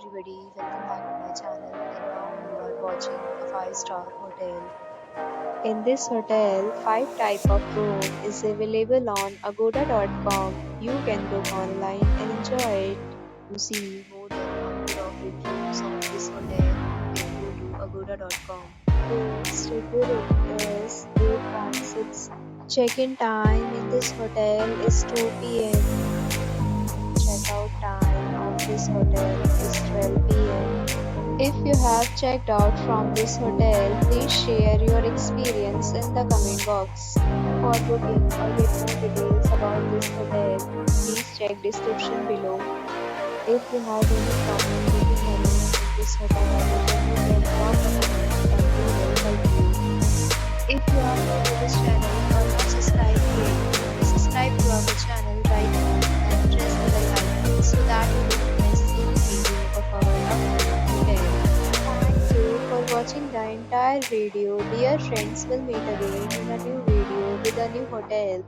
everybody, welcome back to my channel and now you are watching a 5-star hotel. In this hotel, 5 type of room is available on agoda.com. You can book online and enjoy it. To see more than 100 of reviews of this hotel, you can go to agoda.com. Its review rating is 8.6. Check-in time in this hotel is 2 p.m. Checkout time of this hotel is 12 p.m. If you have checked out from this hotel, please share your experience in the comment box. For booking or get more details about this hotel, please check description below. If you have any problem booking a room in this hotel, then you can drop a comment and we will help you. If you are new to this channel or not subscribed yet, please subscribe to our channel right now and press the bell icon so that you don't miss any video of our upcoming hotel. Thank you for watching the entire video. Dear friends, we'll meet again in a new video with a new hotel.